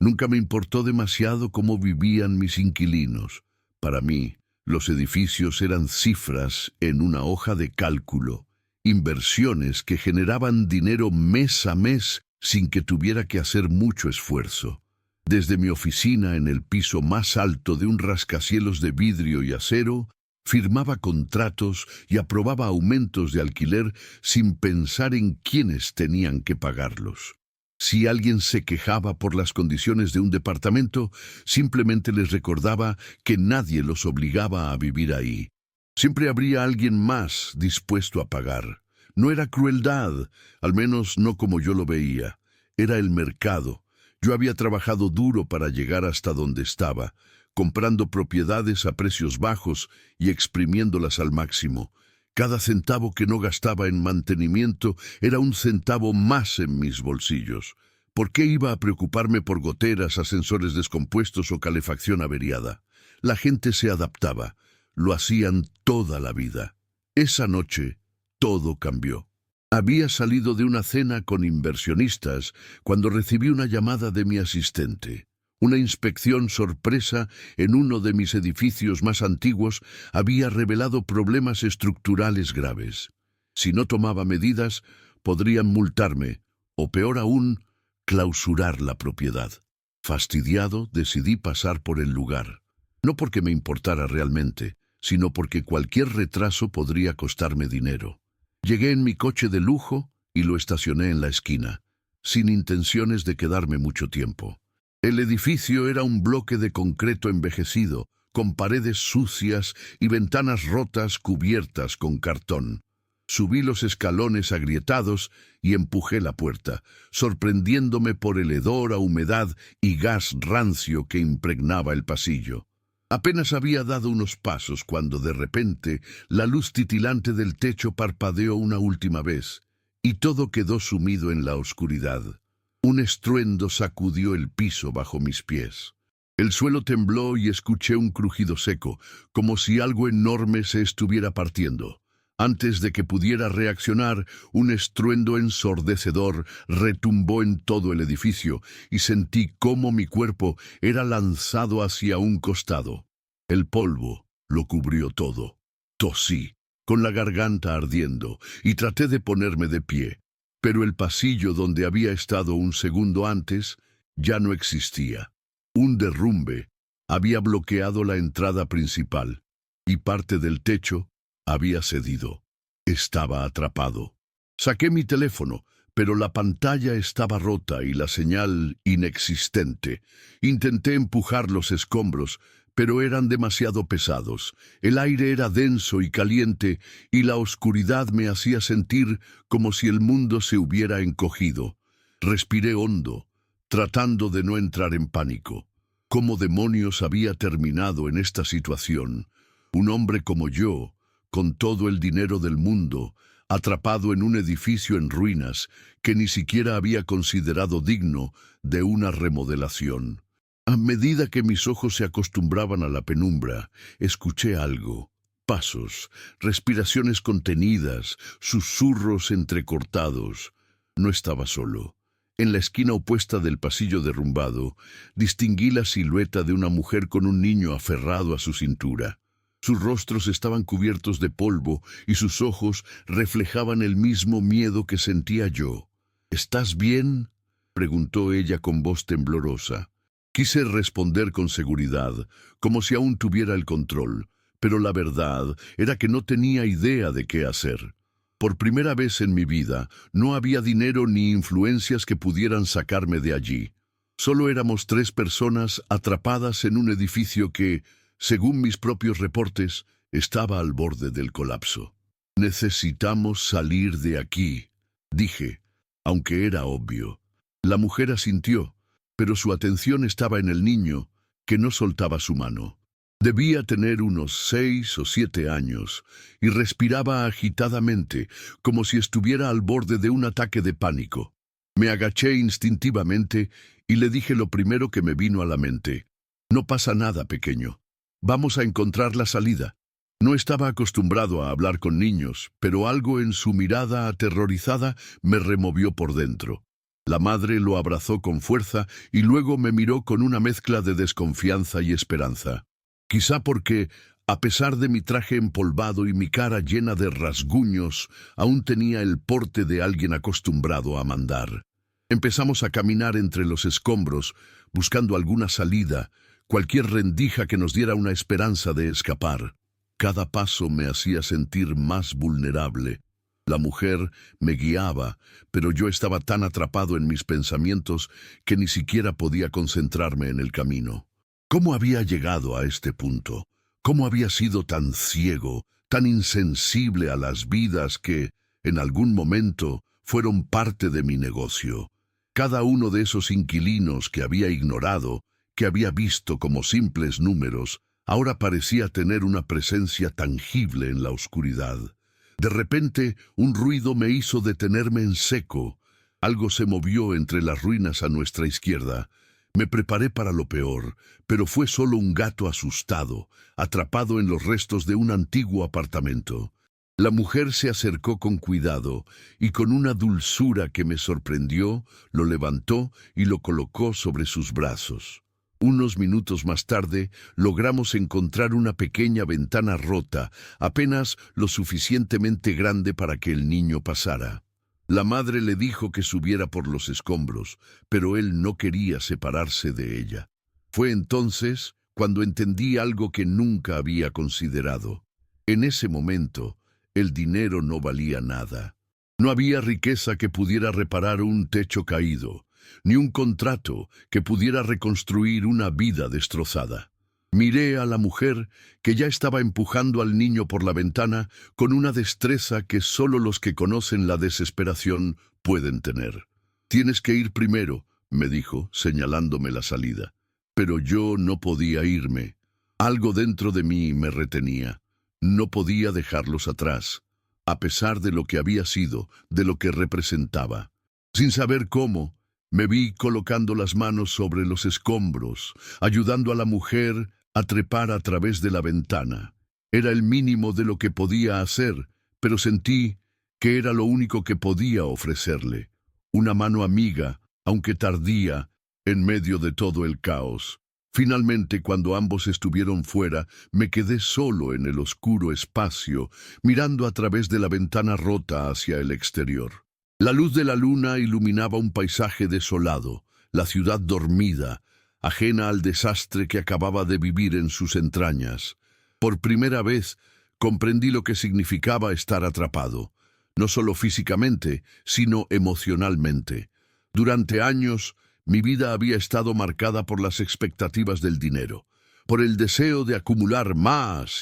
Nunca me importó demasiado cómo vivían mis inquilinos. Para mí, los edificios eran cifras en una hoja de cálculo, inversiones que generaban dinero mes a mes sin que tuviera que hacer mucho esfuerzo. Desde mi oficina en el piso más alto de un rascacielos de vidrio y acero, firmaba contratos y aprobaba aumentos de alquiler sin pensar en quiénes tenían que pagarlos. Si alguien se quejaba por las condiciones de un departamento, simplemente les recordaba que nadie los obligaba a vivir ahí. Siempre habría alguien más dispuesto a pagar. No era crueldad, al menos no como yo lo veía. Era el mercado. Yo había trabajado duro para llegar hasta donde estaba, comprando propiedades a precios bajos y exprimiéndolas al máximo. Cada centavo que no gastaba en mantenimiento era un centavo más en mis bolsillos. ¿Por qué iba a preocuparme por goteras, ascensores descompuestos o calefacción averiada? La gente se adaptaba. Lo hacían toda la vida. Esa noche, todo cambió. Había salido de una cena con inversionistas cuando recibí una llamada de mi asistente. Una inspección sorpresa en uno de mis edificios más antiguos había revelado problemas estructurales graves. Si no tomaba medidas, podrían multarme, o peor aún, clausurar la propiedad. Fastidiado, decidí pasar por el lugar. No porque me importara realmente, sino porque cualquier retraso podría costarme dinero. Llegué en mi coche de lujo y lo estacioné en la esquina, sin intenciones de quedarme mucho tiempo. El edificio era un bloque de concreto envejecido, con paredes sucias y ventanas rotas cubiertas con cartón. Subí los escalones agrietados y empujé la puerta, sorprendiéndome por el hedor a humedad y gas rancio que impregnaba el pasillo. Apenas había dado unos pasos cuando de repente la luz titilante del techo parpadeó una última vez, y todo quedó sumido en la oscuridad. Un estruendo sacudió el piso bajo mis pies. El suelo tembló y escuché un crujido seco, como si algo enorme se estuviera partiendo. Antes de que pudiera reaccionar, un estruendo ensordecedor retumbó en todo el edificio y sentí cómo mi cuerpo era lanzado hacia un costado. El polvo lo cubrió todo. Tosí, con la garganta ardiendo, y traté de ponerme de pie. Pero el pasillo donde había estado un segundo antes ya no existía. Un derrumbe había bloqueado la entrada principal y parte del techo había cedido. Estaba atrapado. Saqué mi teléfono, pero la pantalla estaba rota y la señal inexistente. Intenté empujar los escombros, pero eran demasiado pesados. El aire era denso y caliente, y la oscuridad me hacía sentir como si el mundo se hubiera encogido. Respiré hondo, tratando de no entrar en pánico. ¿Cómo demonios había terminado en esta situación? Un hombre como yo, con todo el dinero del mundo, atrapado en un edificio en ruinas que ni siquiera había considerado digno de una remodelación. A medida que mis ojos se acostumbraban a la penumbra, escuché algo. Pasos, respiraciones contenidas, susurros entrecortados. No estaba solo. En la esquina opuesta del pasillo derrumbado, distinguí la silueta de una mujer con un niño aferrado a su cintura. Sus rostros estaban cubiertos de polvo y sus ojos reflejaban el mismo miedo que sentía yo. ¿Estás bien?, preguntó ella con voz temblorosa. Quise responder con seguridad, como si aún tuviera el control, pero la verdad era que no tenía idea de qué hacer. Por primera vez en mi vida, no había dinero ni influencias que pudieran sacarme de allí. Solo éramos 3 personas atrapadas en un edificio que, según mis propios reportes, estaba al borde del colapso. «Necesitamos salir de aquí», dije, aunque era obvio. La mujer asintió, pero su atención estaba en el niño, que no soltaba su mano. Debía tener unos 6 o 7 años, y respiraba agitadamente, como si estuviera al borde de un ataque de pánico. Me agaché instintivamente y le dije lo primero que me vino a la mente. «No pasa nada, pequeño. Vamos a encontrar la salida». No estaba acostumbrado a hablar con niños, pero algo en su mirada aterrorizada me removió por dentro. La madre lo abrazó con fuerza y luego me miró con una mezcla de desconfianza y esperanza. Quizá porque, a pesar de mi traje empolvado y mi cara llena de rasguños, aún tenía el porte de alguien acostumbrado a mandar. Empezamos a caminar entre los escombros, buscando alguna salida, cualquier rendija que nos diera una esperanza de escapar. Cada paso me hacía sentir más vulnerable. La mujer me guiaba, pero yo estaba tan atrapado en mis pensamientos que ni siquiera podía concentrarme en el camino. ¿Cómo había llegado a este punto? ¿Cómo había sido tan ciego, tan insensible a las vidas que, en algún momento, fueron parte de mi negocio? Cada uno de esos inquilinos que había ignorado, que había visto como simples números, ahora parecía tener una presencia tangible en la oscuridad. De repente, un ruido me hizo detenerme en seco. Algo se movió entre las ruinas a nuestra izquierda. Me preparé para lo peor, pero fue solo un gato asustado, atrapado en los restos de un antiguo apartamento. La mujer se acercó con cuidado y con una dulzura que me sorprendió, lo levantó y lo colocó sobre sus brazos. Unos minutos más tarde, logramos encontrar una pequeña ventana rota, apenas lo suficientemente grande para que el niño pasara. La madre le dijo que subiera por los escombros, pero él no quería separarse de ella. Fue entonces cuando entendí algo que nunca había considerado. En ese momento, el dinero no valía nada. No había riqueza que pudiera reparar un techo caído, ni un contrato que pudiera reconstruir una vida destrozada. Miré a la mujer que ya estaba empujando al niño por la ventana con una destreza que solo los que conocen la desesperación pueden tener. «Tienes que ir primero», me dijo, señalándome la salida. Pero yo no podía irme. Algo dentro de mí me retenía. No podía dejarlos atrás, a pesar de lo que había sido, de lo que representaba. Sin saber cómo, me vi colocando las manos sobre los escombros, ayudando a la mujer a trepar a través de la ventana. Era el mínimo de lo que podía hacer, pero sentí que era lo único que podía ofrecerle. Una mano amiga, aunque tardía, en medio de todo el caos. Finalmente, cuando ambos estuvieron fuera, me quedé solo en el oscuro espacio, mirando a través de la ventana rota hacia el exterior. La luz de la luna iluminaba un paisaje desolado, la ciudad dormida, ajena al desastre que acababa de vivir en sus entrañas. Por primera vez comprendí lo que significaba estar atrapado, no solo físicamente, sino emocionalmente. Durante años, mi vida había estado marcada por las expectativas del dinero, por el deseo de acumular más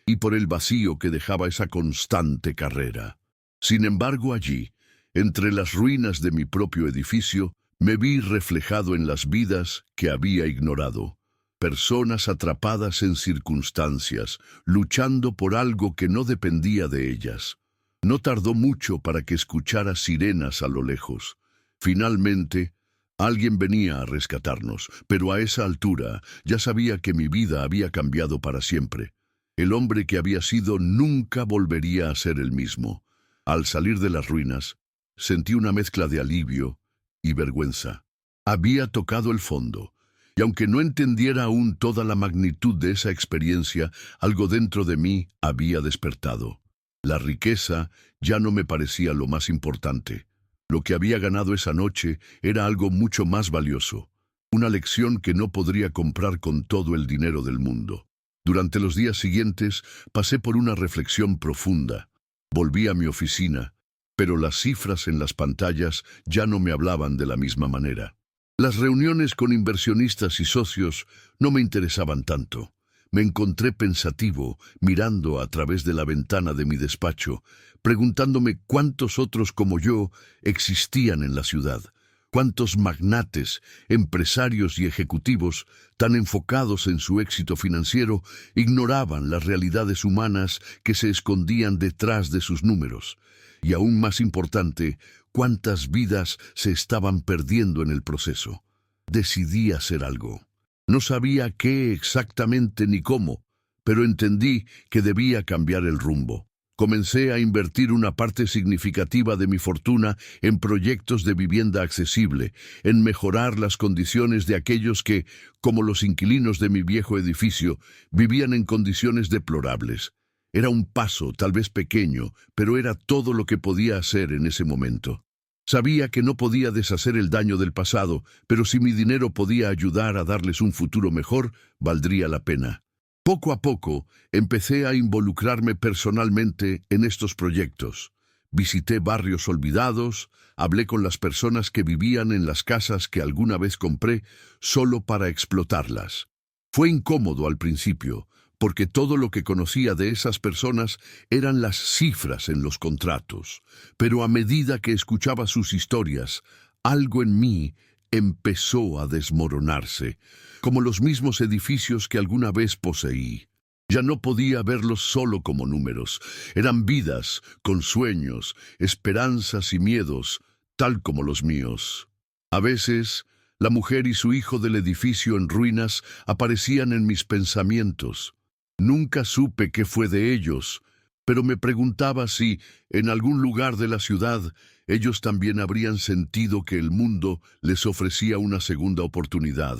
y por el vacío que dejaba esa constante carrera. Sin embargo, allí, entre las ruinas de mi propio edificio, me vi reflejado en las vidas que había ignorado. Personas atrapadas en circunstancias, luchando por algo que no dependía de ellas. No tardó mucho para que escuchara sirenas a lo lejos. Finalmente, alguien venía a rescatarnos, pero a esa altura ya sabía que mi vida había cambiado para siempre. El hombre que había sido nunca volvería a ser el mismo. Al salir de las ruinas, sentí una mezcla de alivio y vergüenza. Había tocado el fondo, y aunque no entendiera aún toda la magnitud de esa experiencia, algo dentro de mí había despertado. La riqueza ya no me parecía lo más importante. Lo que había ganado esa noche era algo mucho más valioso, una lección que no podría comprar con todo el dinero del mundo. Durante los días siguientes pasé por una reflexión profunda. Volví a mi oficina, pero las cifras en las pantallas ya no me hablaban de la misma manera. Las reuniones con inversionistas y socios no me interesaban tanto. Me encontré pensativo, mirando a través de la ventana de mi despacho, preguntándome cuántos otros como yo existían en la ciudad. Cuántos magnates, empresarios y ejecutivos, tan enfocados en su éxito financiero, ignoraban las realidades humanas que se escondían detrás de sus números. Y aún más importante, cuántas vidas se estaban perdiendo en el proceso. Decidí hacer algo. No sabía qué exactamente ni cómo, pero entendí que debía cambiar el rumbo. Comencé a invertir una parte significativa de mi fortuna en proyectos de vivienda accesible, en mejorar las condiciones de aquellos que, como los inquilinos de mi viejo edificio, vivían en condiciones deplorables. Era un paso, tal vez pequeño, pero era todo lo que podía hacer en ese momento. Sabía que no podía deshacer el daño del pasado, pero si mi dinero podía ayudar a darles un futuro mejor, valdría la pena. Poco a poco, empecé a involucrarme personalmente en estos proyectos. Visité barrios olvidados, hablé con las personas que vivían en las casas que alguna vez compré solo para explotarlas. Fue incómodo al principio, porque todo lo que conocía de esas personas eran las cifras en los contratos. Pero a medida que escuchaba sus historias, algo en mí empezó a desmoronarse, como los mismos edificios que alguna vez poseí. Ya no podía verlos solo como números. Eran vidas, con sueños, esperanzas y miedos, tal como los míos. A veces, la mujer y su hijo del edificio en ruinas aparecían en mis pensamientos. Nunca supe qué fue de ellos, pero me preguntaba si, en algún lugar de la ciudad, ellos también habrían sentido que el mundo les ofrecía una segunda oportunidad,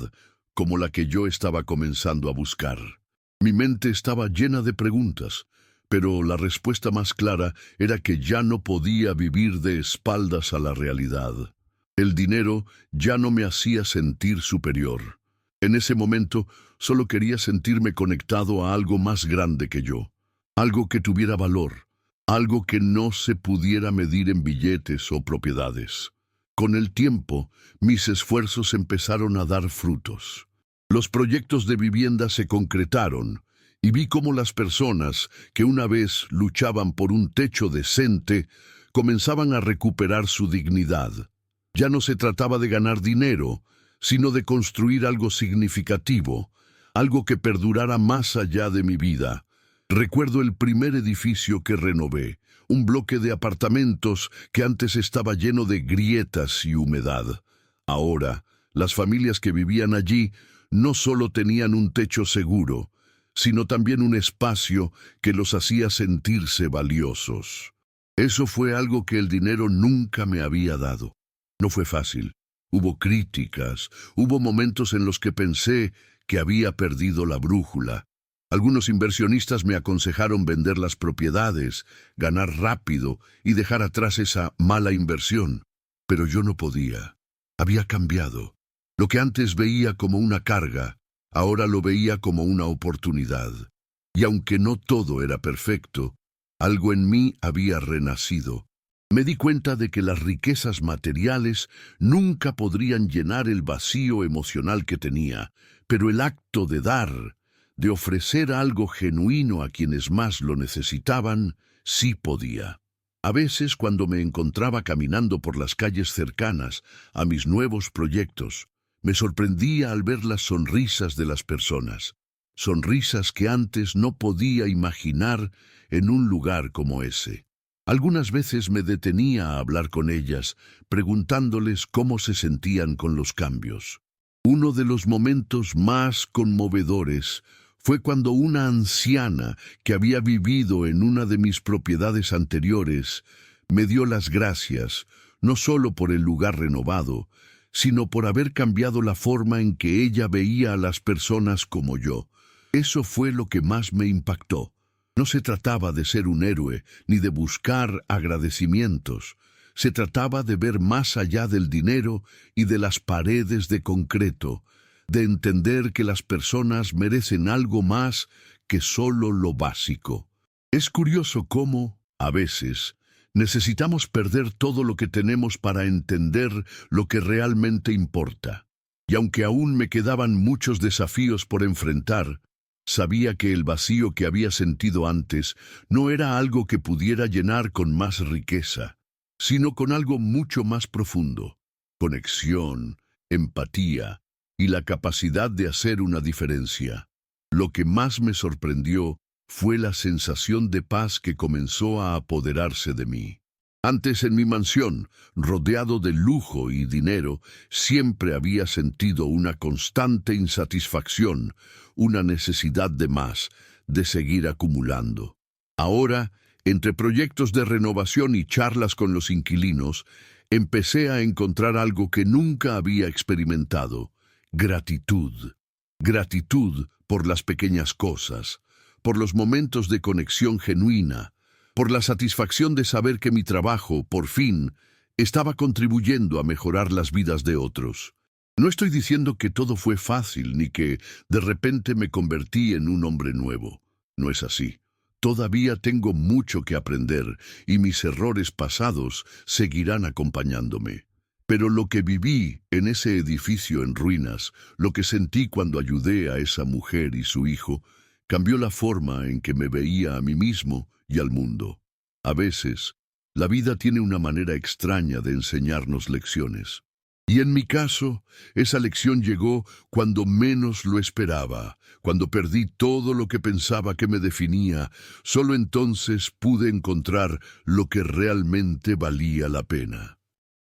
como la que yo estaba comenzando a buscar. Mi mente estaba llena de preguntas, pero la respuesta más clara era que ya no podía vivir de espaldas a la realidad. El dinero ya no me hacía sentir superior. En ese momento, solo quería sentirme conectado a algo más grande que yo, algo que tuviera valor, algo que no se pudiera medir en billetes o propiedades. Con el tiempo, mis esfuerzos empezaron a dar frutos. Los proyectos de vivienda se concretaron y vi cómo las personas que una vez luchaban por un techo decente comenzaban a recuperar su dignidad. Ya no se trataba de ganar dinero, sino de construir algo significativo, algo que perdurara más allá de mi vida. Recuerdo el primer edificio que renové, un bloque de apartamentos que antes estaba lleno de grietas y humedad. Ahora, las familias que vivían allí no solo tenían un techo seguro, sino también un espacio que los hacía sentirse valiosos. Eso fue algo que el dinero nunca me había dado. No fue fácil. Hubo críticas, hubo momentos en los que pensé que había perdido la brújula. Algunos inversionistas me aconsejaron vender las propiedades, ganar rápido y dejar atrás esa mala inversión. Pero yo no podía. Había cambiado. Lo que antes veía como una carga, ahora lo veía como una oportunidad. Y aunque no todo era perfecto, algo en mí había renacido. Me di cuenta de que las riquezas materiales nunca podrían llenar el vacío emocional que tenía, pero el acto de dar, de ofrecer algo genuino a quienes más lo necesitaban, sí podía. A veces, cuando me encontraba caminando por las calles cercanas a mis nuevos proyectos, me sorprendía al ver las sonrisas de las personas, sonrisas que antes no podía imaginar en un lugar como ese. Algunas veces me detenía a hablar con ellas, preguntándoles cómo se sentían con los cambios. Uno de los momentos más conmovedores fue cuando una anciana que había vivido en una de mis propiedades anteriores me dio las gracias, no solo por el lugar renovado, sino por haber cambiado la forma en que ella veía a las personas como yo. Eso fue lo que más me impactó. No se trataba de ser un héroe, ni de buscar agradecimientos. Se trataba de ver más allá del dinero y de las paredes de concreto, de entender que las personas merecen algo más que solo lo básico. Es curioso cómo, a veces, necesitamos perder todo lo que tenemos para entender lo que realmente importa. Y aunque aún me quedaban muchos desafíos por enfrentar, sabía que el vacío que había sentido antes no era algo que pudiera llenar con más riqueza, sino con algo mucho más profundo: conexión, empatía y la capacidad de hacer una diferencia. Lo que más me sorprendió fue la sensación de paz que comenzó a apoderarse de mí. Antes, en mi mansión, rodeado de lujo y dinero, siempre había sentido una constante insatisfacción, una necesidad de más, de seguir acumulando. Ahora, Entre proyectos de renovación y charlas con los inquilinos, empecé a encontrar algo que nunca había experimentado: gratitud. Gratitud por las pequeñas cosas, por los momentos de conexión genuina, por la satisfacción de saber que mi trabajo, por fin, estaba contribuyendo a mejorar las vidas de otros. No estoy diciendo que todo fue fácil ni que de repente me convertí en un hombre nuevo. No es así. Todavía tengo mucho que aprender y mis errores pasados seguirán acompañándome. Pero lo que viví en ese edificio en ruinas, lo que sentí cuando ayudé a esa mujer y su hijo, cambió la forma en que me veía a mí mismo y al mundo. A veces, la vida tiene una manera extraña de enseñarnos lecciones. Y en mi caso, esa lección llegó cuando menos lo esperaba, cuando perdí todo lo que pensaba que me definía. Solo entonces pude encontrar lo que realmente valía la pena.